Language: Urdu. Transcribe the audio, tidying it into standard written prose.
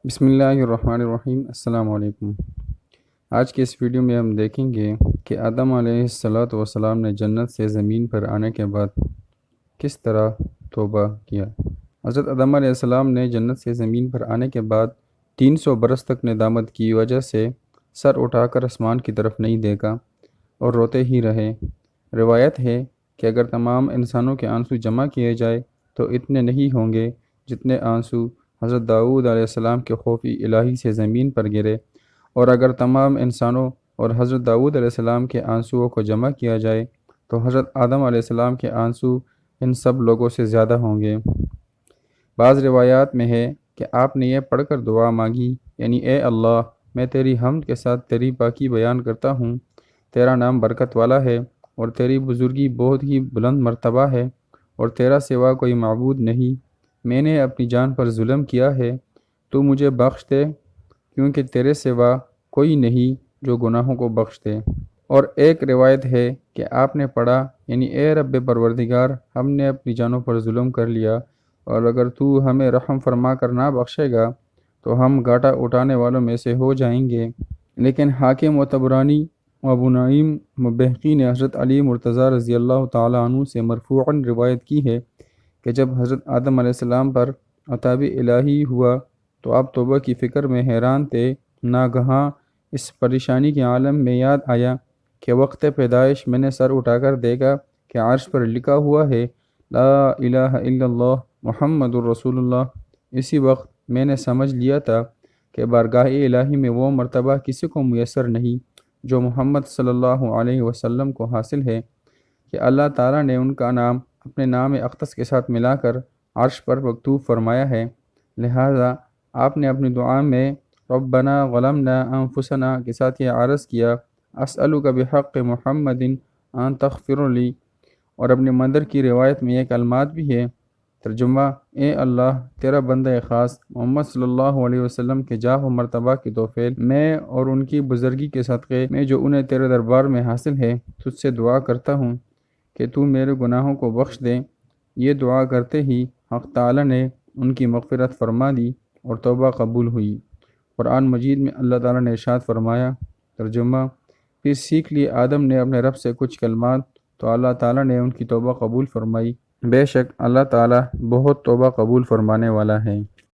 بسم اللہ الرحمن الرحیم۔ السلام علیکم۔ آج کے اس ویڈیو میں ہم دیکھیں گے کہ آدم علیہ السلام نے جنت سے زمین پر آنے کے بعد کس طرح توبہ کیا۔ حضرت آدم علیہ السلام نے جنت سے زمین پر آنے کے بعد 300 برس تک ندامت کی وجہ سے سر اٹھا کر آسمان کی طرف نہیں دیکھا اور روتے ہی رہے۔ روایت ہے کہ اگر تمام انسانوں کے آنسو جمع کیے جائے تو اتنے نہیں ہوں گے جتنے آنسو حضرت داؤد علیہ السلام کے خوف الہی سے زمین پر گرے، اور اگر تمام انسانوں اور حضرت داؤد علیہ السلام کے آنسوؤں کو جمع کیا جائے تو حضرت آدم علیہ السلام کے آنسو ان سب لوگوں سے زیادہ ہوں گے۔ بعض روایات میں ہے کہ آپ نے یہ پڑھ کر دعا مانگی، یعنی اے اللہ، میں تیری حمد کے ساتھ تیری پاکی بیان کرتا ہوں، تیرا نام برکت والا ہے اور تیری بزرگی بہت ہی بلند مرتبہ ہے، اور تیرا سوا کوئی معبود نہیں۔ میں نے اپنی جان پر ظلم کیا ہے، تو مجھے بخش دے، کیونکہ تیرے سوا کوئی نہیں جو گناہوں کو بخش دے۔ اور ایک روایت ہے کہ آپ نے پڑھا، یعنی اے رب پروردگار، ہم نے اپنی جانوں پر ظلم کر لیا، اور اگر تو ہمیں رحم فرما کر نہ بخشے گا تو ہم گھاٹا اٹھانے والوں میں سے ہو جائیں گے۔ لیکن حاکم و طبرانی و ابو نعیم بہقی نے حضرت علی مرتضیٰ رضی اللہ تعالیٰ عنہ سے مرفوعاً روایت کی ہے کہ جب حضرت آدم علیہ السلام پر عتاب الہی ہوا تو آپ توبہ کی فکر میں حیران تھے۔ ناگہاں اس پریشانی کے عالم میں یاد آیا کہ وقت پیدائش میں نے سر اٹھا کر دیکھا کہ عرش پر لکھا ہوا ہے لا الہ الا اللہ محمد الرسول اللہ۔ اسی وقت میں نے سمجھ لیا تھا کہ بارگاہ الہی میں وہ مرتبہ کسی کو میسر نہیں جو محمد صلی اللہ علیہ وسلم کو حاصل ہے، کہ اللہ تعالیٰ نے ان کا نام اپنے نام اقدس کے ساتھ ملا کر عرش پر مکتوب فرمایا ہے۔ لہٰذا آپ نے اپنی دعا میں ربنا ظلمنا انفسنا کے ساتھ یہ عرض کیا اسألک بحق محمد ان تغفر لی، اور اپنے مندر کی روایت میں یہ کلمات بھی ہے۔ ترجمہ: اے اللہ، تیرا بندہ خاص محمد صلی اللہ علیہ وسلم کے جاہ و مرتبہ کی توفیل میں اور ان کی بزرگی کے صدقے میں جو انہیں تیرے دربار میں حاصل ہے، تجھ سے دعا کرتا ہوں کہ تو میرے گناہوں کو بخش دے۔ یہ دعا کرتے ہی حق تعالی نے ان کی مغفرت فرما دی اور توبہ قبول ہوئی۔ قرآن مجید میں اللہ تعالیٰ نے ارشاد فرمایا۔ ترجمہ: پھر سیکھ لی آدم نے اپنے رب سے کچھ کلمات تو اللہ تعالیٰ نے ان کی توبہ قبول فرمائی۔ بے شک اللہ تعالیٰ بہت توبہ قبول فرمانے والا ہے۔